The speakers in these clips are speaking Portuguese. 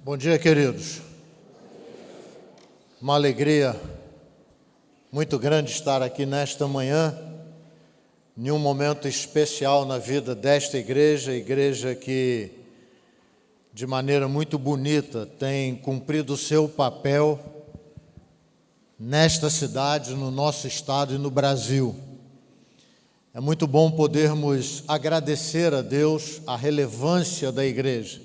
Bom dia, queridos. Uma alegria muito grande estar aqui nesta manhã, em um momento especial na vida desta igreja que, de maneira muito bonita, tem cumprido o seu papel nesta cidade, no nosso estado e no Brasil. É muito bom podermos agradecer a Deus a relevância da igreja.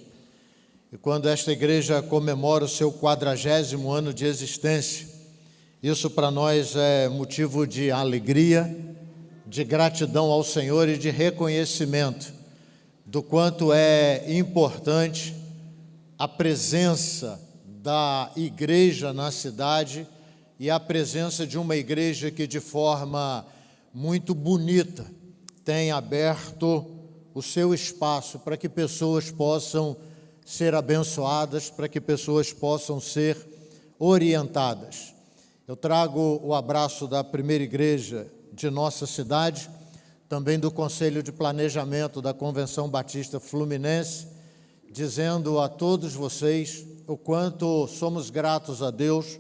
E quando esta igreja comemora o seu 40º ano de existência, isso para nós é motivo de alegria, de gratidão ao Senhor e de reconhecimento do quanto é importante a presença da igreja na cidade e a presença de uma igreja que de forma muito bonita tem aberto o seu espaço para que pessoas possam ser abençoadas, para que pessoas possam ser orientadas. Eu trago o abraço da primeira igreja de nossa cidade, também do Conselho de Planejamento da Convenção Batista Fluminense, dizendo a todos vocês o quanto somos gratos a Deus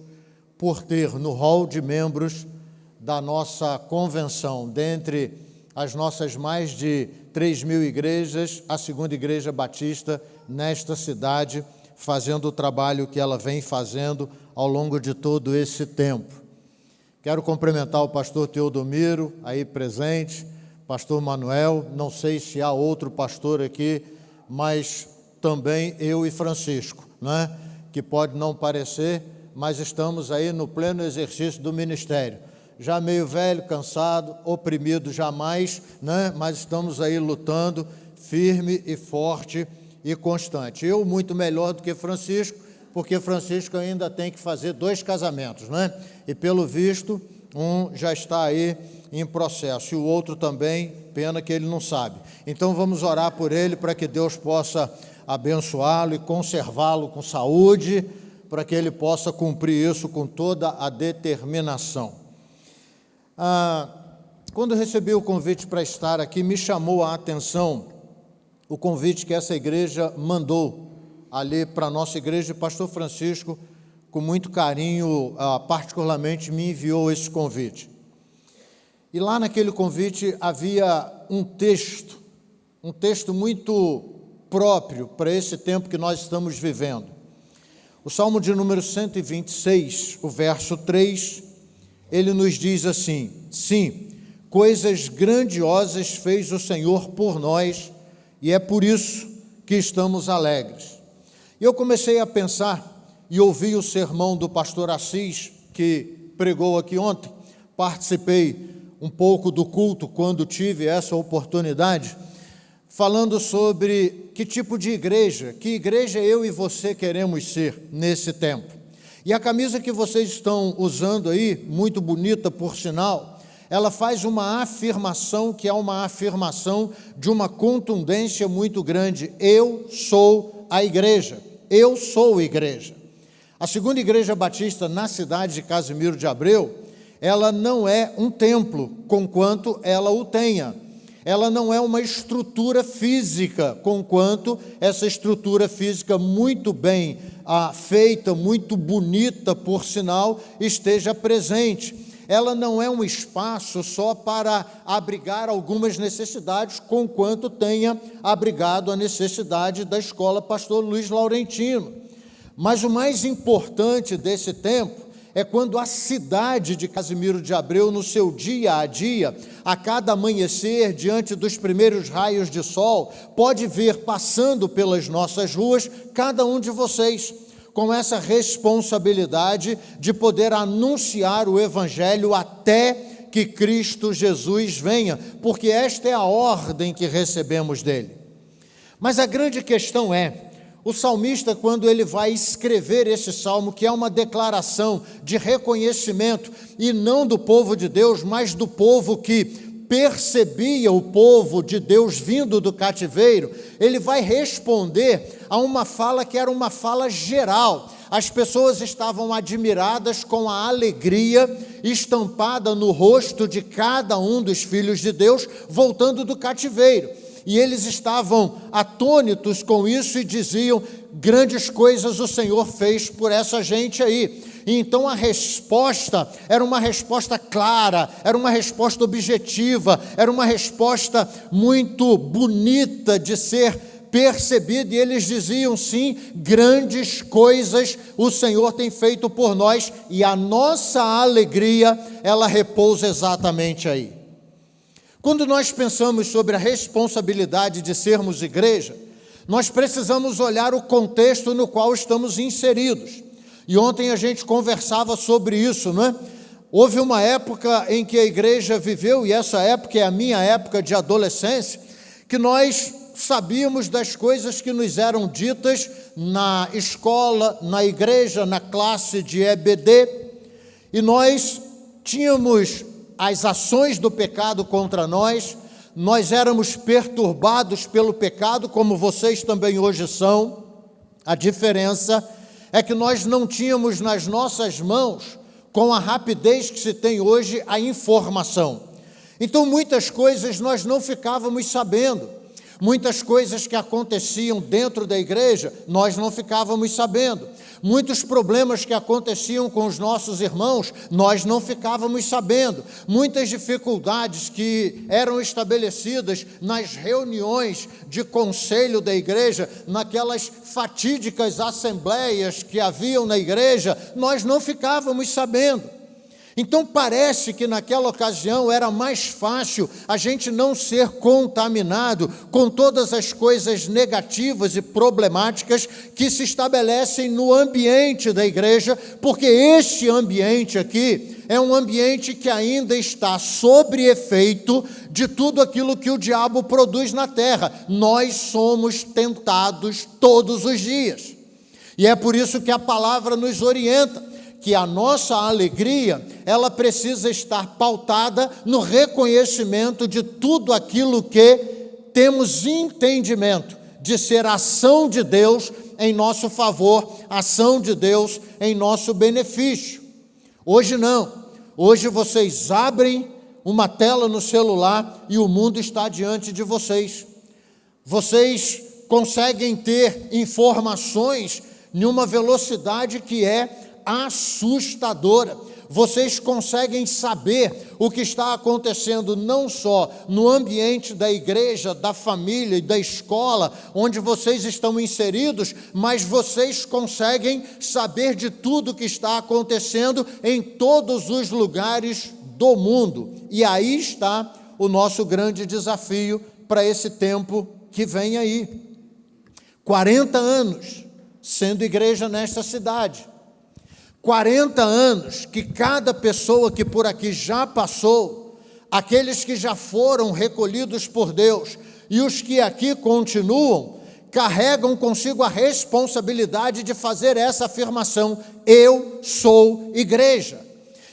por ter no hall de membros da nossa convenção, dentre as nossas mais de 3.000 igrejas, a segunda igreja batista nesta cidade, fazendo o trabalho que ela vem fazendo ao longo de todo esse tempo. Quero cumprimentar o pastor Teodomiro, aí presente, pastor Manuel, não sei se há outro pastor aqui, mas também eu e Francisco, né? Que pode não parecer, mas estamos aí no pleno exercício do ministério. Já meio velho, cansado, oprimido jamais, né? Mas estamos aí lutando firme e forte e constante. Eu muito melhor do que Francisco, porque Francisco ainda tem que fazer 2 casamentos, né? E pelo visto, um já está aí em processo, e o outro também, pena que ele não sabe. Então vamos orar por ele, para que Deus possa abençoá-lo e conservá-lo com saúde, para que ele possa cumprir isso com toda a determinação. Quando recebi o convite para estar aqui, me chamou a atenção o convite que essa igreja mandou ali para a nossa igreja. O pastor Francisco, com muito carinho, particularmente me enviou esse convite. E lá naquele convite havia um texto muito próprio para esse tempo que nós estamos vivendo. O Salmo de número 126, o verso 3, ele nos diz assim: sim, coisas grandiosas fez o Senhor por nós, e é por isso que estamos alegres. E eu comecei a pensar, e ouvi o sermão do pastor Assis, que pregou aqui ontem, participei um pouco do culto quando tive essa oportunidade, falando sobre que tipo de igreja, que igreja eu e você queremos ser nesse tempo. E a camisa que vocês estão usando aí, muito bonita por sinal, ela faz uma afirmação que é uma afirmação de uma contundência muito grande. Eu sou a igreja, eu sou igreja. A segunda igreja batista na cidade de Casimiro de Abreu, ela não é um templo, conquanto ela o tenha. Ela não é uma estrutura física, conquanto essa estrutura física muito bem feita, muito bonita, por sinal, esteja presente. Ela não é um espaço só para abrigar algumas necessidades, conquanto tenha abrigado a necessidade da escola Pastor Luiz Laurentino. Mas o mais importante desse tempo é quando a cidade de Casimiro de Abreu, no seu dia a dia, a cada amanhecer, diante dos primeiros raios de sol, pode ver passando pelas nossas ruas cada um de vocês, com essa responsabilidade de poder anunciar o Evangelho até que Cristo Jesus venha, porque esta é a ordem que recebemos dele. Mas a grande questão é, o salmista, quando ele vai escrever esse salmo, que é uma declaração de reconhecimento, e não do povo de Deus, mas do povo que percebia o povo de Deus vindo do cativeiro, ele vai responder a uma fala que era uma fala geral. As pessoas estavam admiradas com a alegria estampada no rosto de cada um dos filhos de Deus, voltando do cativeiro. e eles estavam atônitos com isso e diziam: grandes coisas o Senhor fez por essa gente aí. E então a resposta era uma resposta clara, era uma resposta objetiva, era uma resposta muito bonita de ser percebido, e eles diziam: sim, grandes coisas o Senhor tem feito por nós, e a nossa alegria, ela repousa exatamente aí. Quando nós pensamos sobre a responsabilidade de sermos igreja, nós precisamos olhar o contexto no qual estamos inseridos, e ontem a gente conversava sobre isso, não é? Houve uma época em que a igreja viveu, e essa época é a minha época de adolescência, que nós sabíamos das coisas que nos eram ditas na escola, na igreja, na classe de EBD, e nós tínhamos as ações do pecado contra nós, nós éramos perturbados pelo pecado, como vocês também hoje são. A diferença é que nós não tínhamos nas nossas mãos, com a rapidez que se tem hoje, a informação. Então muitas coisas nós não ficávamos sabendo. Muitas coisas que aconteciam dentro da igreja, nós não ficávamos sabendo. Muitos problemas que aconteciam com os nossos irmãos, nós não ficávamos sabendo. Muitas dificuldades que eram estabelecidas nas reuniões de conselho da igreja, naquelas fatídicas assembleias que haviam na igreja, nós não ficávamos sabendo. Então parece que naquela ocasião era mais fácil a gente não ser contaminado com todas as coisas negativas e problemáticas que se estabelecem no ambiente da igreja, porque este ambiente aqui é um ambiente que ainda está sob efeito de tudo aquilo que o diabo produz na terra. Nós somos tentados todos os dias, e é por isso que a palavra nos orienta, que a nossa alegria, ela precisa estar pautada no reconhecimento de tudo aquilo que temos entendimento de ser ação de Deus em nosso favor, ação de Deus em nosso benefício. Hoje não, hoje vocês abrem uma tela no celular e o mundo está diante de vocês. Vocês conseguem ter informações em uma velocidade que é assustadora. Vocês conseguem saber o que está acontecendo não só no ambiente da igreja, da família e da escola, onde vocês estão inseridos, mas vocês conseguem saber de tudo que está acontecendo em todos os lugares do mundo. E aí está o nosso grande desafio para esse tempo que vem aí. 40 anos sendo igreja nesta cidade. 40 anos que cada pessoa que por aqui já passou, aqueles que já foram recolhidos por Deus e os que aqui continuam, carregam consigo a responsabilidade de fazer essa afirmação: eu sou igreja.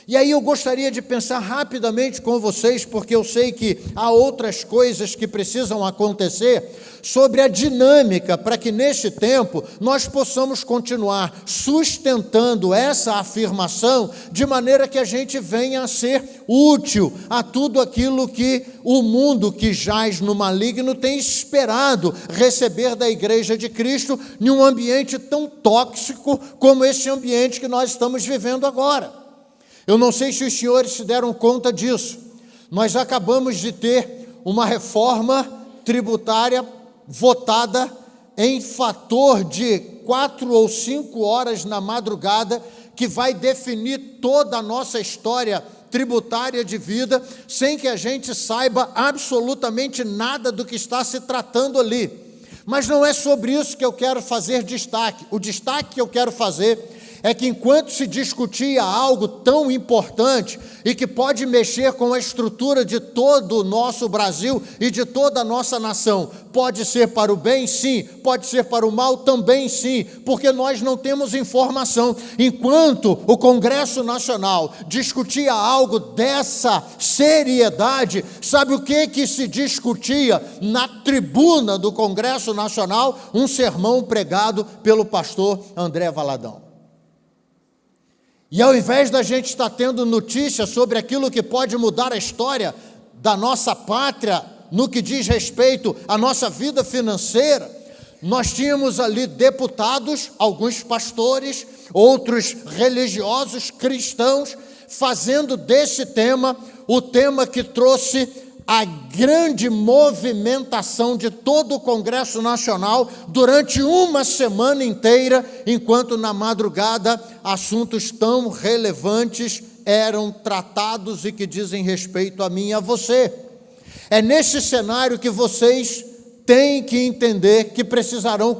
E aí eu gostaria de pensar rapidamente com vocês, porque eu sei que há outras coisas que precisam acontecer, sobre a dinâmica para que neste tempo nós possamos continuar sustentando essa afirmação, de maneira que a gente venha a ser útil a tudo aquilo que o mundo que jaz no maligno tem esperado receber da igreja de Cristo, em um ambiente tão tóxico como esse ambiente que nós estamos vivendo agora. Eu não sei se os senhores se deram conta disso. Nós acabamos de ter uma reforma tributária votada em fator de 4 ou 5 horas na madrugada, que vai definir toda a nossa história tributária de vida, sem que a gente saiba absolutamente nada do que está se tratando ali. Mas não é sobre isso que eu quero fazer destaque. O destaque que eu quero fazer é que enquanto se discutia algo tão importante e que pode mexer com a estrutura de todo o nosso Brasil e de toda a nossa nação, pode ser para o bem, sim, pode ser para o mal também, sim, porque nós não temos informação. Enquanto o Congresso Nacional discutia algo dessa seriedade, sabe o que se discutia na tribuna do Congresso Nacional? Um sermão pregado pelo pastor André Valadão. E ao invés da gente estar tendo notícia sobre aquilo que pode mudar a história da nossa pátria no que diz respeito à nossa vida financeira, nós tínhamos ali deputados, alguns pastores, outros religiosos, cristãos, fazendo desse tema o tema que trouxe a grande movimentação de todo o Congresso Nacional durante uma semana inteira, enquanto na madrugada assuntos tão relevantes eram tratados e que dizem respeito a mim e a você. É nesse cenário que vocês têm que entender que precisarão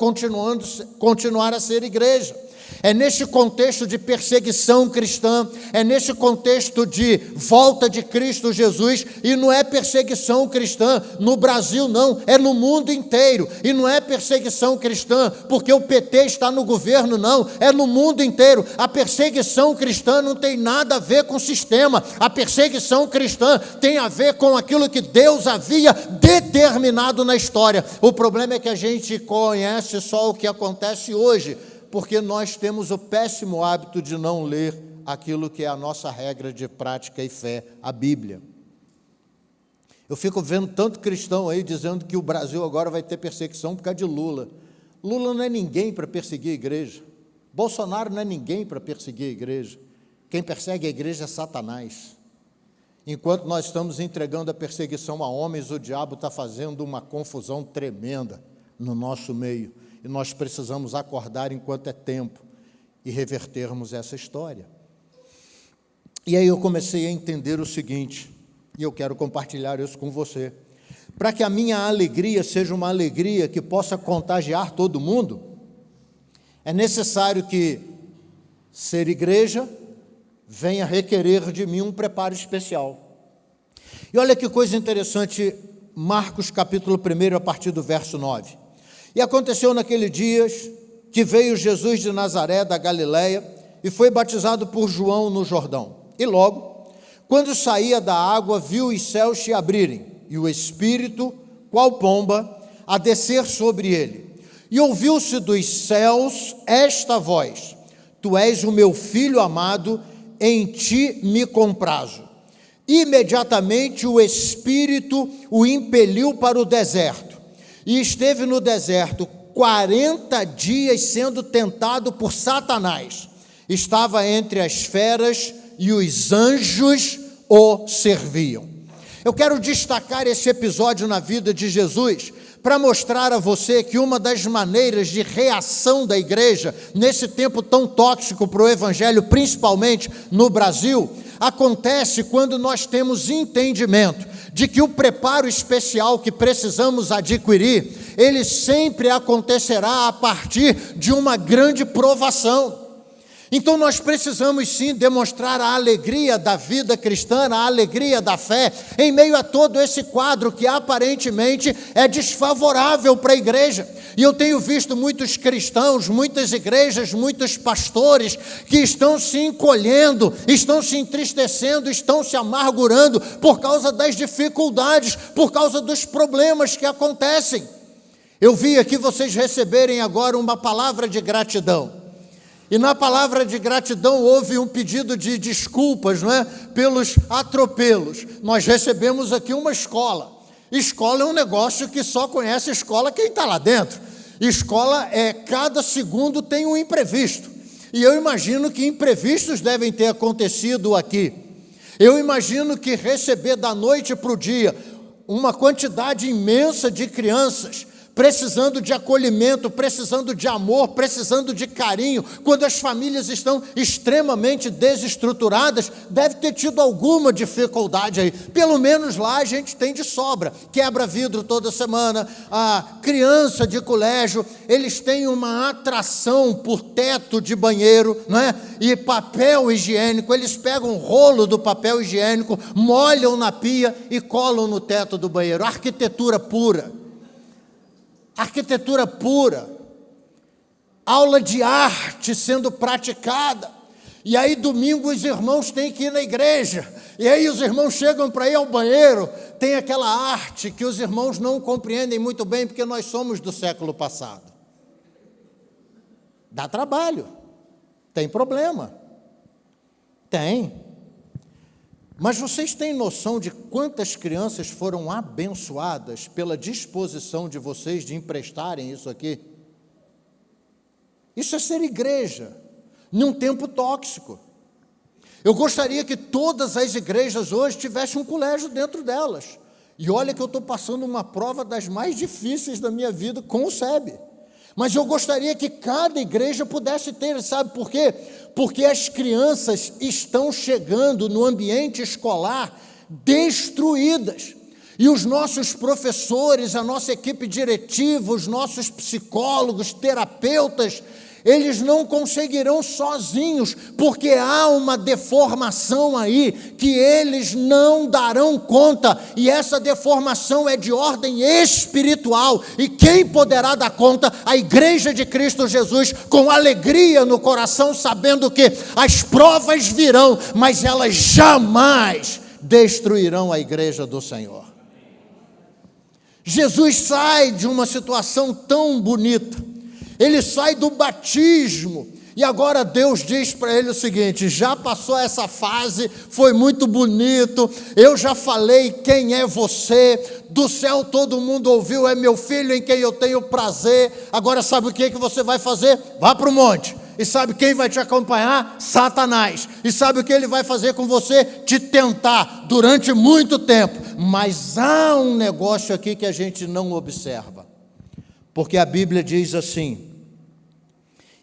continuar a ser igreja. É neste contexto de perseguição cristã, é neste contexto de volta de Cristo Jesus, e não é perseguição cristã no Brasil não, é no mundo inteiro, e não é perseguição cristã porque o PT está no governo não, é no mundo inteiro. A perseguição cristã não tem nada a ver com o sistema, a perseguição cristã tem a ver com aquilo que Deus havia determinado na história. O problema é que a gente conhece só o que acontece hoje, porque nós temos o péssimo hábito de não ler aquilo que é a nossa regra de prática e fé, a Bíblia. Eu fico vendo tanto cristão aí dizendo que o Brasil agora vai ter perseguição por causa de Lula. Lula não é ninguém para perseguir a igreja. Bolsonaro não é ninguém para perseguir a igreja. Quem persegue a igreja é Satanás. Enquanto nós estamos entregando a perseguição a homens, o diabo está fazendo uma confusão tremenda no nosso meio. E nós precisamos acordar enquanto é tempo e revertermos essa história. E aí eu comecei a entender o seguinte, e eu quero compartilhar isso com você. Para que a minha alegria seja uma alegria que possa contagiar todo mundo, é necessário que ser igreja venha requerer de mim um preparo especial. E olha que coisa interessante, Marcos capítulo 1, a partir do verso 9. E aconteceu naqueles dias que veio Jesus de Nazaré, da Galileia, e foi batizado por João no Jordão. E logo, quando saía da água, viu os céus se abrirem, e o Espírito, qual pomba, a descer sobre ele. E ouviu-se dos céus esta voz: Tu és o meu Filho amado, em ti me comprazo. Imediatamente o Espírito o impeliu para o deserto. E esteve no deserto 40 dias sendo tentado por Satanás. Estava entre as feras e os anjos o serviam. Eu quero destacar esse episódio na vida de Jesus para mostrar a você que uma das maneiras de reação da igreja nesse tempo tão tóxico para o evangelho, principalmente no Brasil, acontece quando nós temos entendimento de que o preparo especial que precisamos adquirir, ele sempre acontecerá a partir de uma grande provação. Então nós precisamos sim demonstrar a alegria da vida cristã, a alegria da fé, em meio a todo esse quadro que aparentemente é desfavorável para a igreja. E eu tenho visto muitos cristãos, muitas igrejas, muitos pastores que estão se encolhendo, estão se entristecendo, estão se amargurando por causa das dificuldades, por causa dos problemas que acontecem. Eu vi aqui vocês receberem agora uma palavra de gratidão. E na palavra de gratidão houve um pedido de desculpas, não é? Pelos atropelos. Nós recebemos aqui uma escola. Escola é um negócio que só conhece escola quem está lá dentro. Escola cada segundo tem um imprevisto. E eu imagino que imprevistos devem ter acontecido aqui. Eu imagino que receber da noite para o dia uma quantidade imensa de crianças precisando de acolhimento, precisando de amor, precisando de carinho, quando as famílias estão extremamente desestruturadas, deve ter tido alguma dificuldade aí. Pelo menos lá a gente tem de sobra. Quebra vidro toda semana, a criança de colégio, eles têm uma atração por teto de banheiro, não é? E papel higiênico, eles pegam um rolo do papel higiênico, molham na pia e colam no teto do banheiro. Arquitetura pura. Arquitetura pura, aula de arte sendo praticada, e aí domingo os irmãos têm que ir na igreja, e aí os irmãos chegam para ir ao banheiro, tem aquela arte que os irmãos não compreendem muito bem, porque nós somos do século passado. Dá trabalho, tem problema, tem. Mas vocês têm noção de quantas crianças foram abençoadas pela disposição de vocês de emprestarem isso aqui? Isso é ser igreja, num tempo tóxico. Eu gostaria que todas as igrejas hoje tivessem um colégio dentro delas. E olha que eu estou passando uma prova das mais difíceis da minha vida com o SEB. Mas eu gostaria que cada igreja pudesse ter, sabe por quê? Porque as crianças estão chegando no ambiente escolar destruídas. E os nossos professores, a nossa equipe diretiva, os nossos psicólogos, terapeutas, eles não conseguirão sozinhos, porque há uma deformação aí que eles não darão conta, e essa deformação é de ordem espiritual, e quem poderá dar conta? A igreja de Cristo Jesus, com alegria no coração, sabendo que as provas virão, mas elas jamais destruirão a igreja do Senhor. Jesus sai de uma situação tão bonita, ele sai do batismo, e agora Deus diz para ele o seguinte: já passou essa fase, foi muito bonito, eu já falei quem é você, do céu todo mundo ouviu, é meu filho em quem eu tenho prazer, agora sabe o que você vai fazer? Vá para o monte. E sabe quem vai te acompanhar? Satanás. E sabe o que ele vai fazer com você? Te tentar durante muito tempo. Mas há um negócio aqui que a gente não observa. Porque a Bíblia diz assim: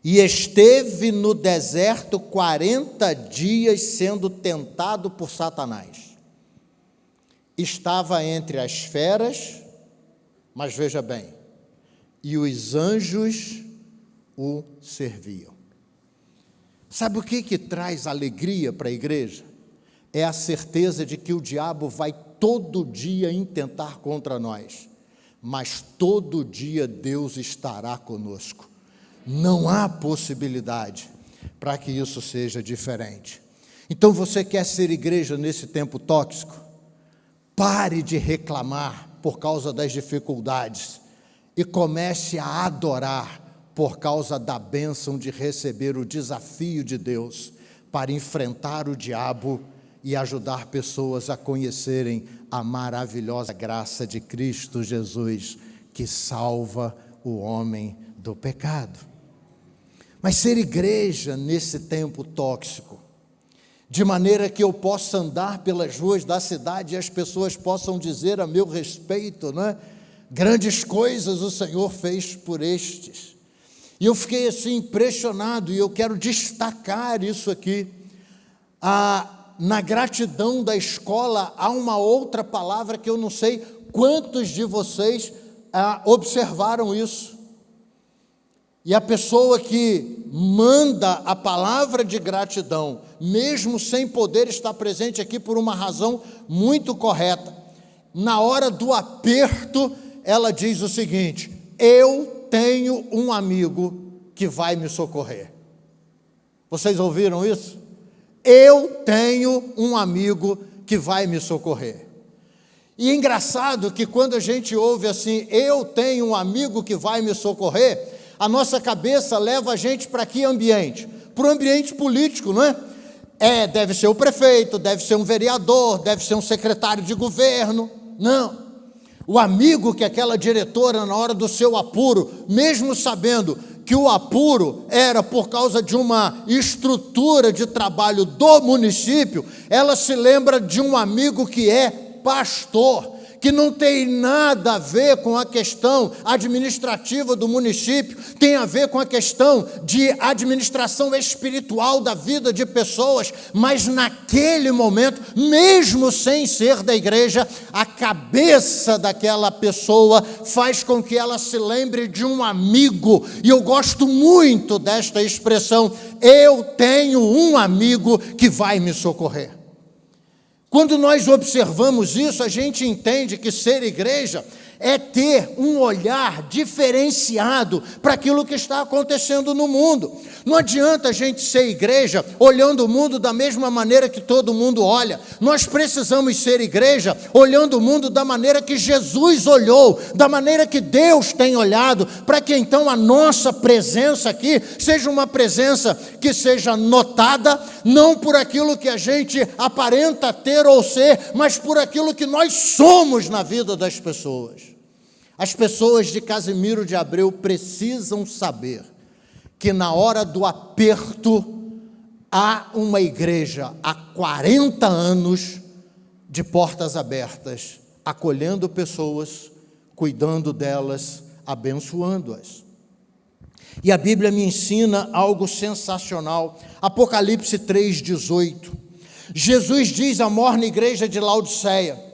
e esteve no deserto 40 dias sendo tentado por Satanás. Estava entre as feras, mas veja bem, e os anjos o serviam. Sabe o que traz alegria para a igreja? É a certeza de que o diabo vai todo dia intentar contra nós, mas todo dia Deus estará conosco. Não há possibilidade para que isso seja diferente. Então você quer ser igreja nesse tempo tóxico? Pare de reclamar por causa das dificuldades e comece a adorar por causa da bênção de receber o desafio de Deus para enfrentar o diabo e ajudar pessoas a conhecerem a maravilhosa graça de Cristo Jesus, que salva o homem do pecado. Mas ser igreja nesse tempo tóxico, de maneira que eu possa andar pelas ruas da cidade e as pessoas possam dizer a meu respeito, né? Grandes coisas o Senhor fez por estes. E eu fiquei assim impressionado, e eu quero destacar isso aqui. Na gratidão da escola, há uma outra palavra que eu não sei quantos de vocês observaram isso. E a pessoa que manda a palavra de gratidão, mesmo sem poder estar presente aqui por uma razão muito correta, na hora do aperto, ela diz o seguinte: eu tenho um amigo que vai me socorrer. Vocês ouviram isso? Eu tenho um amigo que vai me socorrer. E é engraçado que quando a gente ouve assim, eu tenho um amigo que vai me socorrer, a nossa cabeça leva a gente para que ambiente? Para o ambiente político, não é? Deve ser o prefeito, deve ser um vereador, deve ser um secretário de governo. Não. O amigo que aquela diretora, na hora do seu apuro, mesmo sabendo que o apuro era por causa de uma estrutura de trabalho do município, ela se lembra de um amigo que é pastor, que não tem nada a ver com a questão administrativa do município, tem a ver com a questão de administração espiritual da vida de pessoas, mas naquele momento, mesmo sem ser da igreja, a cabeça daquela pessoa faz com que ela se lembre de um amigo, e eu gosto muito desta expressão: eu tenho um amigo que vai me socorrer. Quando nós observamos isso, a gente entende que ser igreja é ter um olhar diferenciado para aquilo que está acontecendo no mundo. Não adianta a gente ser igreja olhando o mundo da mesma maneira que todo mundo olha. Nós precisamos ser igreja olhando o mundo da maneira que Jesus olhou, da maneira que Deus tem olhado, para que então a nossa presença aqui seja uma presença que seja notada, não por aquilo que a gente aparenta ter ou ser, mas por aquilo que nós somos na vida das pessoas. As pessoas de Casimiro de Abreu precisam saber que na hora do aperto há uma igreja há 40 anos de portas abertas, acolhendo pessoas, cuidando delas, abençoando-as. E a Bíblia me ensina algo sensacional. Apocalipse 3,18. Jesus diz à morna igreja de Laodiceia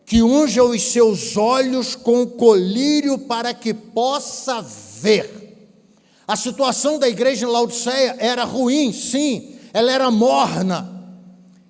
que unja os seus olhos com colírio para que possa ver. A situação da igreja em Laodiceia era ruim, sim, ela era morna.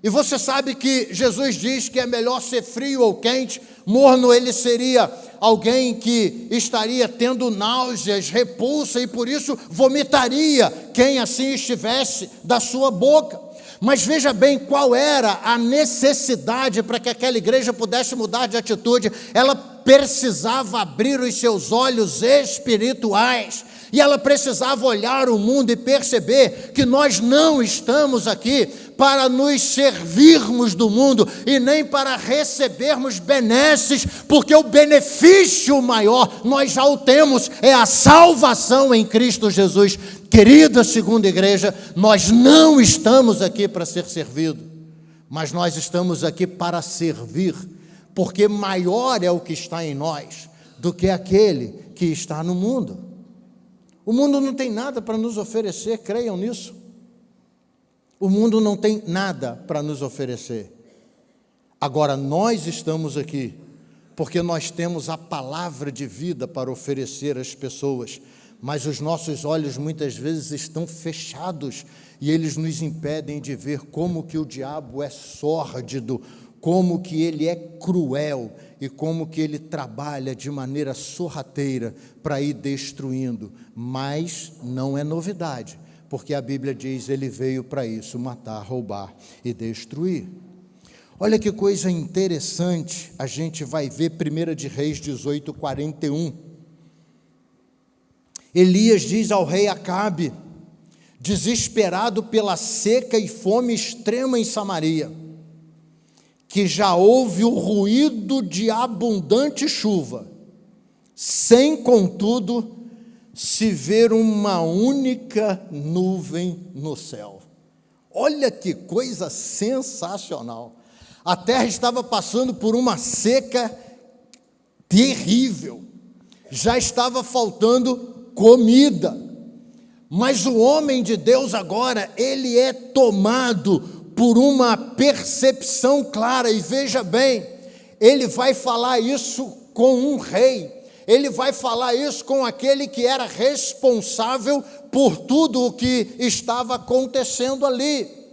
E você sabe que Jesus diz que é melhor ser frio ou quente. Morno ele seria alguém que estaria tendo náuseas, repulsa e por isso vomitaria quem assim estivesse da sua boca. Mas veja bem qual era a necessidade para que aquela igreja pudesse mudar de atitude. Ela precisava abrir os seus olhos espirituais. E ela precisava olhar o mundo e perceber que nós não estamos aqui para nos servirmos do mundo e nem para recebermos benesses, porque o benefício maior nós já o temos, é a salvação em Cristo Jesus. Querida segunda igreja, nós não estamos aqui para ser servido, mas nós estamos aqui para servir, porque maior é o que está em nós do que aquele que está no mundo. O mundo não tem nada para nos oferecer, creiam nisso. O mundo não tem nada para nos oferecer. Agora, nós estamos aqui porque nós temos a palavra de vida para oferecer às pessoas, mas os nossos olhos muitas vezes estão fechados e eles nos impedem de ver como que o diabo é sórdido, como que ele é cruel e como que ele trabalha de maneira sorrateira para ir destruindo. Mas não é novidade, porque a Bíblia diz, ele veio para isso, matar, roubar e destruir. Olha que coisa interessante, a gente vai ver 1 de Reis 18:41. Elias diz ao rei Acabe, desesperado pela seca e fome extrema em Samaria, que já houve o ruído de abundante chuva, sem, contudo, se ver uma única nuvem no céu. Olha que coisa sensacional. A terra estava passando por uma seca terrível. Já estava faltando comida. Mas o homem de Deus agora, ele é tomado por uma percepção clara. E veja bem, ele vai falar isso com um rei. Ele vai falar isso com aquele que era responsável por tudo o que estava acontecendo ali.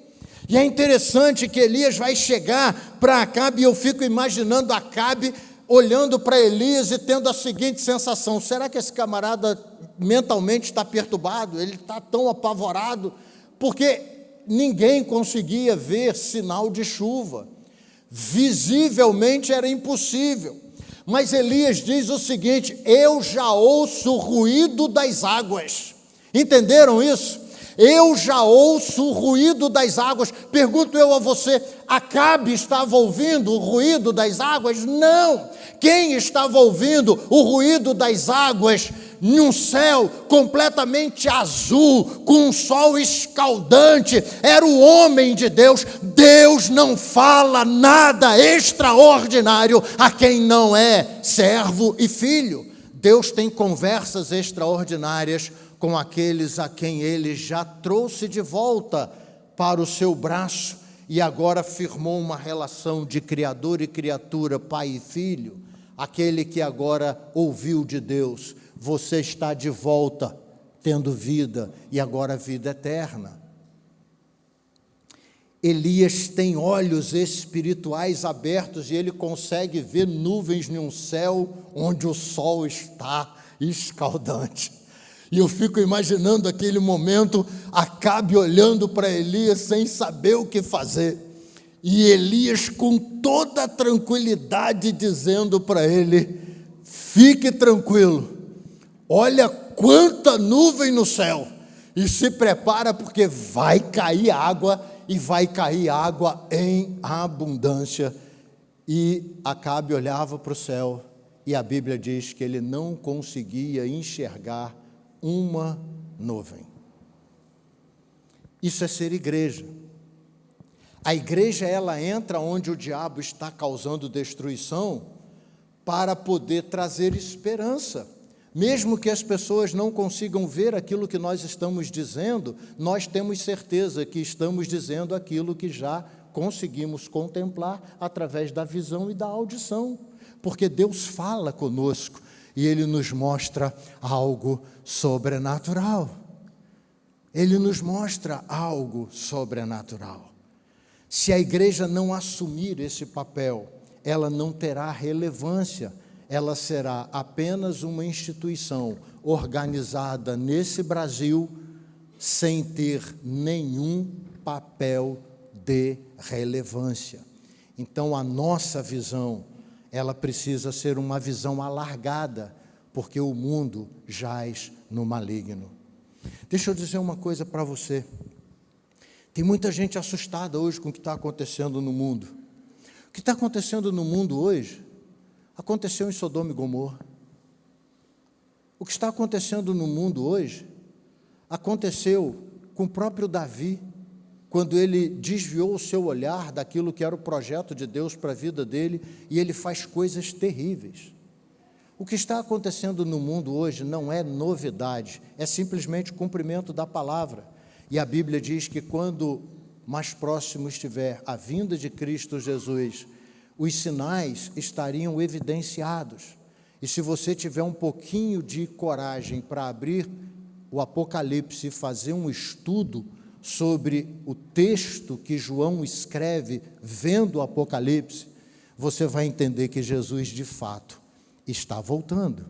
E é interessante que Elias vai chegar para Acabe, e eu fico imaginando Acabe olhando para Elias e tendo a seguinte sensação: será que esse camarada mentalmente está perturbado? Ele está tão apavorado? Porque ninguém conseguia ver sinal de chuva. Visivelmente era impossível. Mas Elias diz o seguinte: eu já ouço o ruído das águas. Entenderam isso? Eu já ouço o ruído das águas. Pergunto eu a você, Acabe estava ouvindo o ruído das águas? Não. Quem estava ouvindo o ruído das águas num céu completamente azul, com um sol escaldante, era o homem de Deus. Deus não fala nada extraordinário a quem não é servo e filho. Deus tem conversas extraordinárias com aqueles a quem ele já trouxe de volta para o seu braço e agora firmou uma relação de criador e criatura, pai e filho. Aquele que agora ouviu de Deus: você está de volta, tendo vida, e agora vida eterna. Elias tem olhos espirituais abertos e ele consegue ver nuvens em um céu onde o sol está escaldante. E eu fico imaginando aquele momento, Acabe olhando para Elias sem saber o que fazer. E Elias com toda a tranquilidade dizendo para ele: fique tranquilo, olha quanta nuvem no céu e se prepara porque vai cair água e vai cair água em abundância. E Acabe olhava para o céu e a Bíblia diz que ele não conseguia enxergar uma nuvem. Isso é ser igreja. A igreja, ela entra onde o diabo está causando destruição para poder trazer esperança. Mesmo que as pessoas não consigam ver aquilo que nós estamos dizendo, nós temos certeza que estamos dizendo aquilo que já conseguimos contemplar através da visão e da audição, porque Deus fala conosco e Ele nos mostra algo sobrenatural. Ele nos mostra algo sobrenatural. Se a igreja não assumir esse papel, ela não terá relevância, ela será apenas uma instituição organizada nesse Brasil, sem ter nenhum papel de relevância. Então, a nossa visão, ela precisa ser uma visão alargada, porque o mundo jaz no maligno. Deixa eu dizer uma coisa para você. Tem muita gente assustada hoje com o que está acontecendo no mundo. O que está acontecendo no mundo hoje aconteceu em Sodoma e Gomorra. O que está acontecendo no mundo hoje aconteceu com o próprio Davi, quando ele desviou o seu olhar daquilo que era o projeto de Deus para a vida dele, e ele faz coisas terríveis. O que está acontecendo no mundo hoje não é novidade, é simplesmente cumprimento da palavra. E a Bíblia diz que quando mais próximo estiver a vinda de Cristo Jesus, os sinais estariam evidenciados. E se você tiver um pouquinho de coragem para abrir o Apocalipse e fazer um estudo sobre o texto que João escreve vendo o Apocalipse, você vai entender que Jesus de fato está voltando.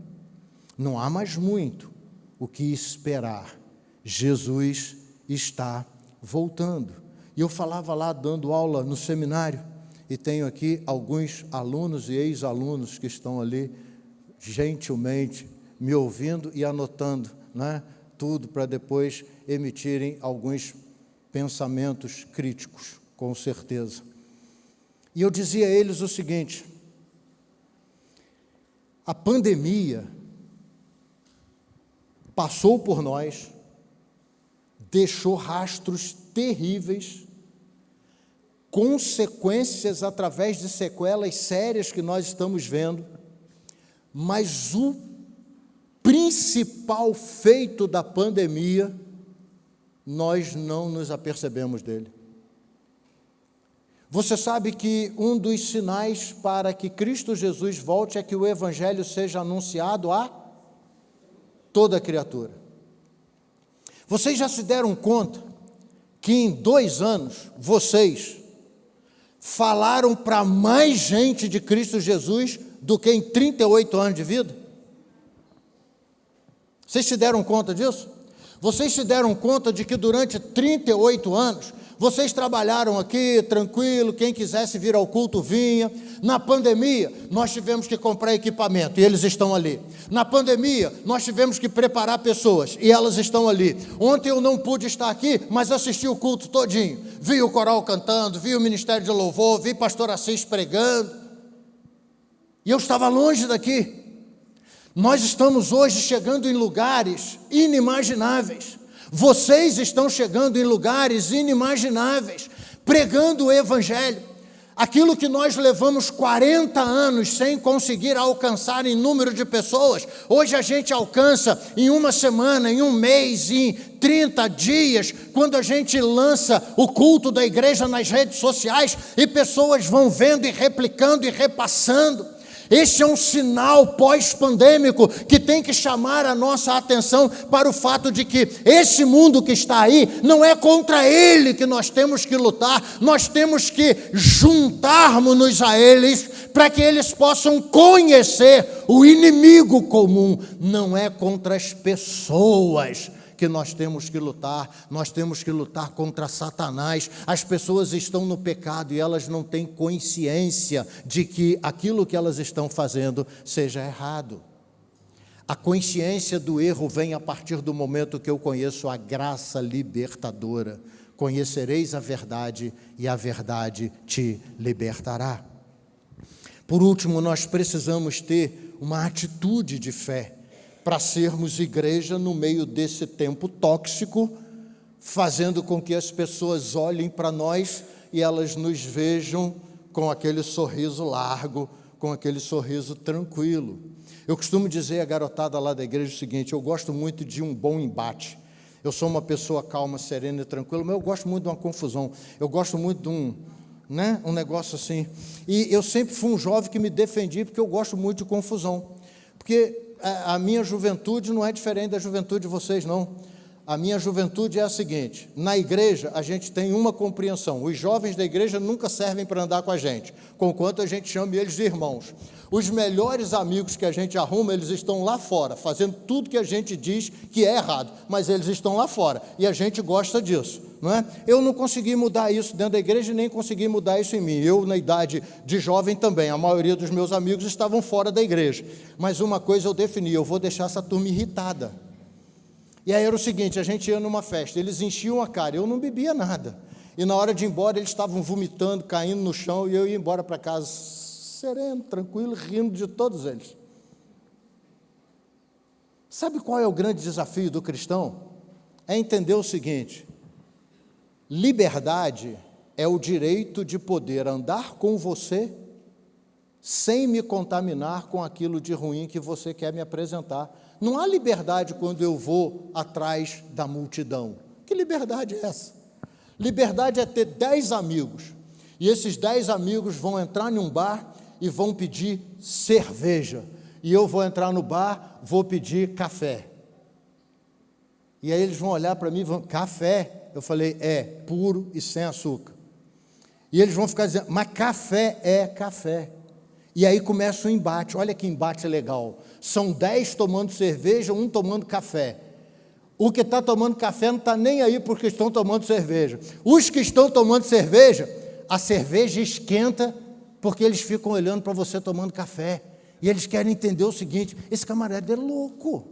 Não há mais muito o que esperar. Jesus está voltando. E eu falava lá dando aula no seminário, e tenho aqui alguns alunos e ex-alunos que estão ali gentilmente me ouvindo e anotando, né, tudo para depois emitirem alguns pensamentos críticos, com certeza. E eu dizia a eles o seguinte: a pandemia passou por nós, deixou rastros terríveis, consequências através de sequelas sérias que nós estamos vendo, mas o principal feito da pandemia, nós não nos apercebemos dele. Você sabe que um dos sinais para que Cristo Jesus volte é que o Evangelho seja anunciado a toda criatura. Vocês já se deram conta que em 2 anos, vocês falaram para mais gente de Cristo Jesus do que em 38 anos de vida? Vocês se deram conta disso? Vocês se deram conta de que durante 38 anos, vocês trabalharam aqui, tranquilo, quem quisesse vir ao culto vinha. Na pandemia, nós tivemos que comprar equipamento, e eles estão ali. Na pandemia, nós tivemos que preparar pessoas, e elas estão ali. Ontem eu não pude estar aqui, mas assisti o culto todinho. Vi o coral cantando, vi o ministério de louvor, vi pastor Assis pregando. E eu estava longe daqui. Nós estamos hoje chegando em lugares inimagináveis. Vocês estão chegando em lugares inimagináveis, pregando o Evangelho. Aquilo que nós levamos 40 anos sem conseguir alcançar em número de pessoas, hoje a gente alcança em uma semana, em um mês, em 30 dias, quando a gente lança o culto da igreja nas redes sociais, e pessoas vão vendo e replicando e repassando. Este é um sinal pós-pandêmico que tem que chamar a nossa atenção para o fato de que esse mundo que está aí, não é contra ele que nós temos que lutar, nós temos que juntarmos-nos a eles para que eles possam conhecer o inimigo comum. Não é contra as pessoas que nós temos que lutar contra Satanás. As pessoas estão no pecado e elas não têm consciência de que aquilo que elas estão fazendo seja errado. A consciência do erro vem a partir do momento que eu conheço a graça libertadora. Conhecereis a verdade e a verdade te libertará. Por último, nós precisamos ter uma atitude de fé para sermos igreja no meio desse tempo tóxico, fazendo com que as pessoas olhem para nós e elas nos vejam com aquele sorriso largo, com aquele sorriso tranquilo. Eu costumo dizer à garotada lá da igreja o seguinte: eu gosto muito de um bom embate. Eu sou uma pessoa calma, serena e tranquila, mas eu gosto muito de uma confusão. Eu gosto muito de um negócio assim. E eu sempre fui um jovem que me defendi porque eu gosto muito de confusão. Porque a minha juventude não é diferente da juventude de vocês, não. A minha juventude é a seguinte: na igreja a gente tem uma compreensão, os jovens da igreja nunca servem para andar com a gente, conquanto a gente chame eles de irmãos. Os melhores amigos que a gente arruma, eles estão lá fora, fazendo tudo que a gente diz que é errado, mas eles estão lá fora, e a gente gosta disso, não é? Eu não consegui mudar isso dentro da igreja, nem consegui mudar isso em mim. Eu, na idade de jovem também, a maioria dos meus amigos estavam fora da igreja, mas uma coisa eu defini: eu vou deixar essa turma irritada. E aí era o seguinte: a gente ia numa festa, eles enchiam a cara, eu não bebia nada, e na hora de ir embora eles estavam vomitando, caindo no chão, e eu ia embora para casa sereno, tranquilo, rindo de todos eles. Sabe qual é o grande desafio do cristão? É entender o seguinte: liberdade é o direito de poder andar com você sem me contaminar com aquilo de ruim que você quer me apresentar. Não há liberdade quando eu vou atrás da multidão. Que liberdade é essa? Liberdade é ter 10 amigos, e esses 10 amigos vão entrar em um bar e vão pedir cerveja, e eu vou entrar no bar, vou pedir café. E aí eles vão olhar para mim e vão: café? Eu falei: é, puro e sem açúcar. E eles vão ficar dizendo: mas café é café. E aí começa o embate. Olha que embate legal. São 10 tomando cerveja, um tomando café. O que está tomando café não está nem aí porque estão tomando cerveja. Os que estão tomando cerveja, a cerveja esquenta porque eles ficam olhando para você tomando café. E eles querem entender o seguinte: esse camarada é louco.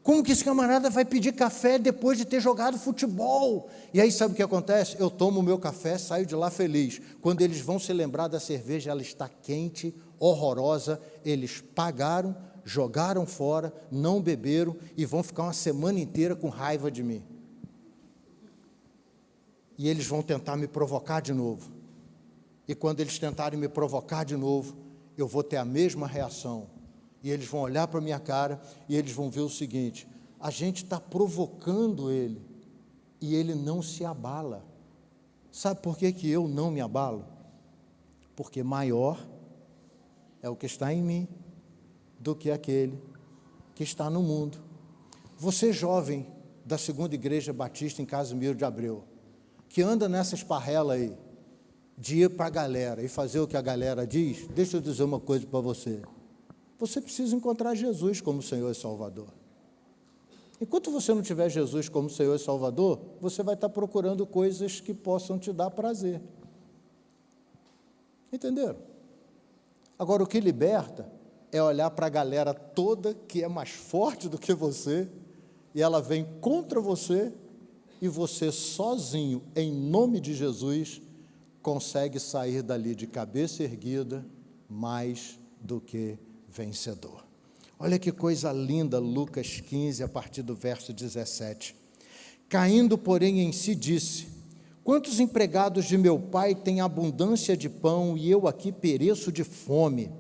Como que esse camarada vai pedir café depois de ter jogado futebol? E aí sabe o que acontece? Eu tomo o meu café, saio de lá feliz. Quando eles vão se lembrar da cerveja, ela está quente, horrorosa, eles pagaram, jogaram fora, não beberam e vão ficar uma semana inteira com raiva de mim. E eles vão tentar me provocar de novo. E quando eles tentarem me provocar de novo, eu vou ter a mesma reação. E eles vão olhar para a minha cara e eles vão ver o seguinte: a gente está provocando ele e ele não se abala. Sabe por que eu não me abalo? Porque maior é o que está em mim do que aquele que está no mundo. Você, jovem da Segunda Igreja Batista em Casimiro de Abreu, que anda nessa esparrela aí, de ir para a galera e fazer o que a galera diz, deixa eu dizer uma coisa para você: você precisa encontrar Jesus como Senhor e Salvador. Enquanto você não tiver Jesus como Senhor e Salvador, você vai estar procurando coisas que possam te dar prazer. Entenderam? Agora, o que liberta é olhar para a galera toda que é mais forte do que você, e ela vem contra você, e você sozinho, em nome de Jesus, consegue sair dali de cabeça erguida, mais do que vencedor. Olha que coisa linda, Lucas 15, a partir do verso 17. Caindo, porém, em si, disse: quantos empregados de meu pai têm abundância de pão, e eu aqui pereço de fome?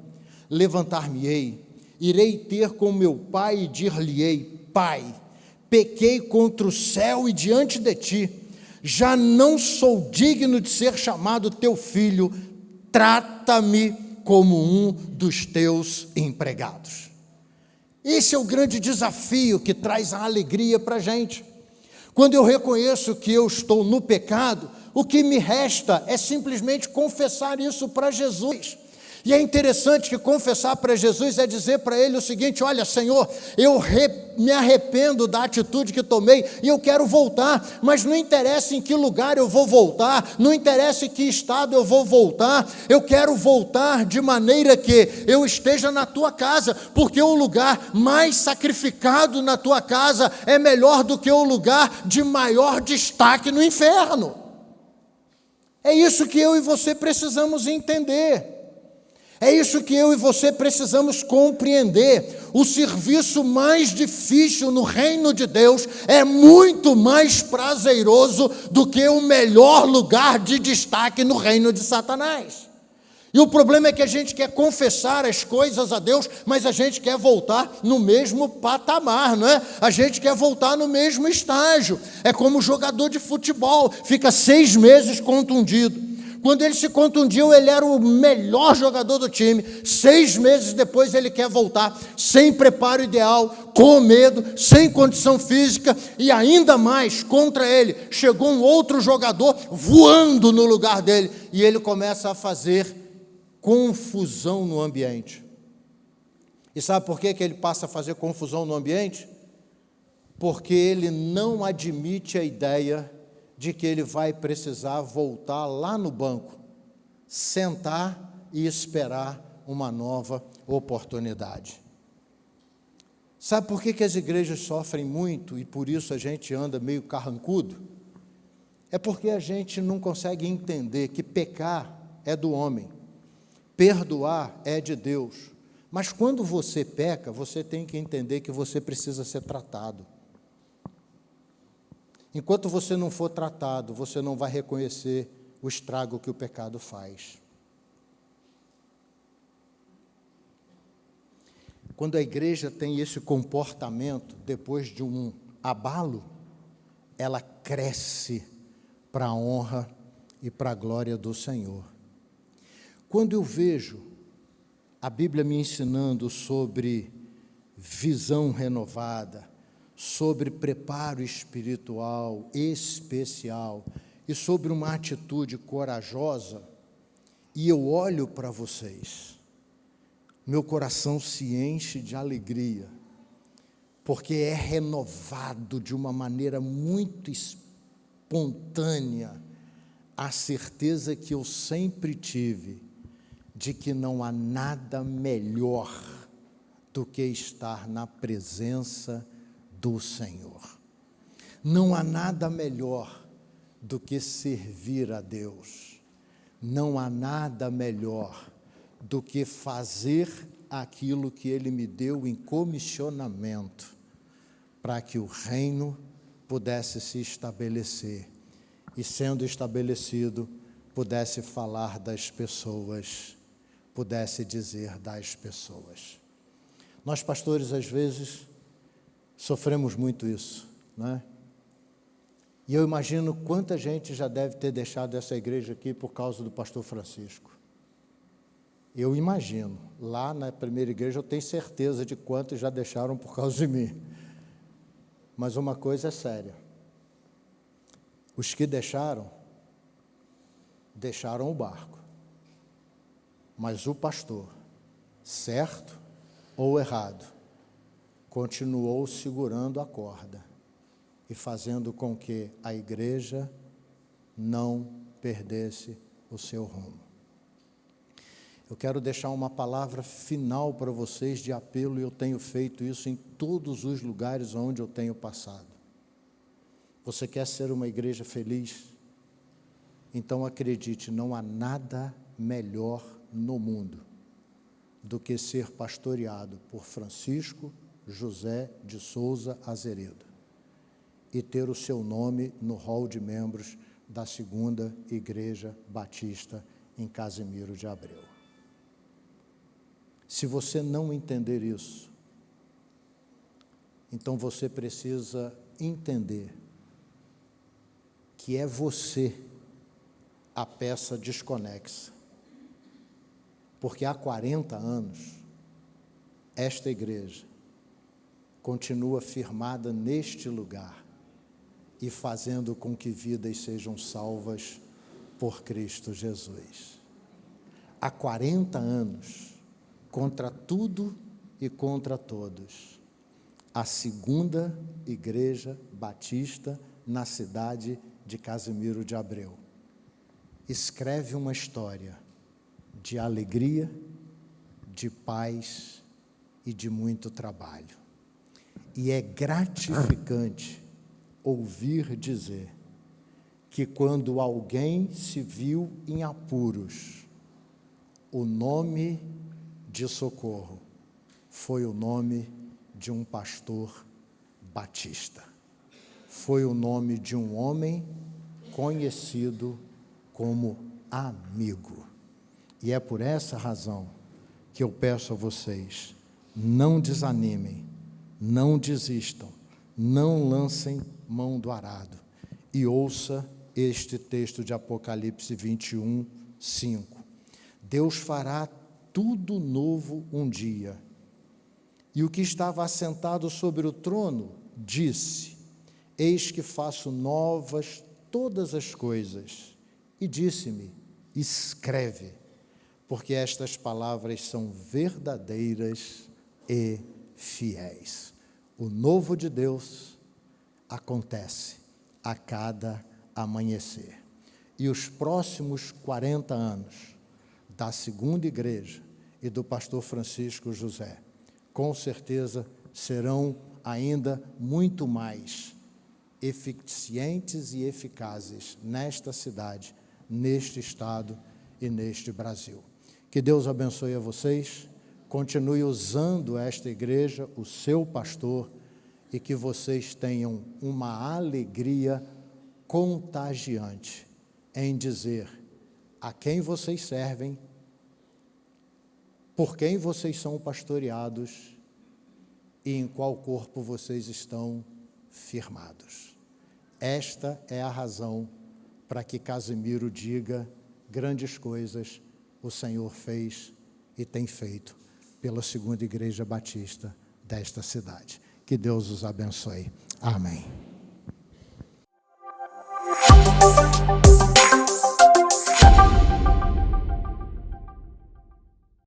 Levantar-me-ei, irei ter com meu pai e dir-lhe-ei: Pai, pequei contra o céu e diante de ti, já não sou digno de ser chamado teu filho, trata-me como um dos teus empregados. Esse é o grande desafio que traz a alegria para a gente. Quando eu reconheço que eu estou no pecado, o que me resta é simplesmente confessar isso para Jesus. E é interessante que confessar para Jesus é dizer para Ele o seguinte: olha, Senhor, eu me arrependo da atitude que tomei e eu quero voltar, mas não interessa em que lugar eu vou voltar, não interessa em que estado eu vou voltar, eu quero voltar de maneira que eu esteja na Tua casa, porque o lugar mais sacrificado na Tua casa é melhor do que o lugar de maior destaque no inferno. É isso que eu e você precisamos entender. É isso que eu e você precisamos compreender. O serviço mais difícil no reino de Deus é muito mais prazeroso do que o melhor lugar de destaque no reino de Satanás. E o problema é que a gente quer confessar as coisas a Deus, mas a gente quer voltar no mesmo patamar, não é? A gente quer voltar no mesmo estágio. É como jogador de futebol, fica 6 meses contundido. Quando ele se contundiu, ele era o melhor jogador do time. 6 meses depois ele quer voltar, sem preparo ideal, com medo, sem condição física, e ainda mais, contra ele, chegou um outro jogador voando no lugar dele, e ele começa a fazer confusão no ambiente. E sabe por que ele passa a fazer confusão no ambiente? Porque ele não admite a ideia de que ele vai precisar voltar lá no banco, sentar e esperar uma nova oportunidade. Sabe por que as igrejas sofrem muito e por isso a gente anda meio carrancudo? É porque a gente não consegue entender que pecar é do homem, perdoar é de Deus. Mas quando você peca, você tem que entender que você precisa ser tratado. Enquanto você não for tratado, você não vai reconhecer o estrago que o pecado faz. Quando a igreja tem esse comportamento, depois de um abalo, ela cresce para a honra e para a glória do Senhor. Quando eu vejo a Bíblia me ensinando sobre visão renovada, sobre preparo espiritual especial e sobre uma atitude corajosa, e eu olho para vocês, meu coração se enche de alegria, porque é renovado de uma maneira muito espontânea a certeza que eu sempre tive de que não há nada melhor do que estar na presença do Senhor. Não há nada melhor do que servir a Deus. Não há nada melhor do que fazer aquilo que Ele me deu em comissionamento, para que o reino pudesse se estabelecer e, sendo estabelecido, pudesse falar das pessoas, pudesse dizer das pessoas. Nós, pastores, às vezes, sofremos muito isso, não é? E eu imagino quanta gente já deve ter deixado essa igreja aqui por causa do pastor Francisco. Eu imagino, lá na primeira igreja eu tenho certeza de quantos já deixaram por causa de mim. Mas uma coisa é séria, os que deixaram o barco, mas o pastor, certo ou errado, continuou segurando a corda e fazendo com que a igreja não perdesse o seu rumo. Eu quero deixar uma palavra final para vocês de apelo, e eu tenho feito isso em todos os lugares onde eu tenho passado. Você quer ser uma igreja feliz? Então acredite, não há nada melhor no mundo do que ser pastoreado por Francisco José de Souza Azeredo e ter o seu nome no hall de membros da 2ª Igreja Batista em Casimiro de Abreu. Se você não entender isso, então você precisa entender que é você a peça desconexa, porque há 40 anos, esta igreja continua firmada neste lugar e fazendo com que vidas sejam salvas por Cristo Jesus. Há 40 anos, contra tudo e contra todos, a segunda igreja batista na cidade de Casimiro de Abreu escreve uma história de alegria, de paz e de muito trabalho. E é gratificante ouvir dizer que quando alguém se viu em apuros, o nome de socorro foi o nome de um pastor batista. Foi o nome de um homem conhecido como amigo. E é por essa razão que eu peço a vocês, não desanimem, não desistam, não lancem mão do arado. E ouça este texto de Apocalipse 21, 5. Deus fará tudo novo um dia. E o que estava assentado sobre o trono disse: eis que faço novas todas as coisas. E disse-me: escreve, porque estas palavras são verdadeiras e fiéis. O novo de Deus acontece a cada amanhecer. E os próximos 40 anos da segunda igreja e do pastor Francisco José, com certeza serão ainda muito mais eficientes e eficazes nesta cidade, neste estado e neste Brasil. Que Deus abençoe a vocês, continue usando esta igreja, o seu pastor, e que vocês tenham uma alegria contagiante em dizer a quem vocês servem, por quem vocês são pastoreados e em qual corpo vocês estão firmados. Esta é a razão para que Casimiro diga: grandes coisas o Senhor fez e tem feito pela segunda igreja batista desta cidade. Que Deus os abençoe. Amém.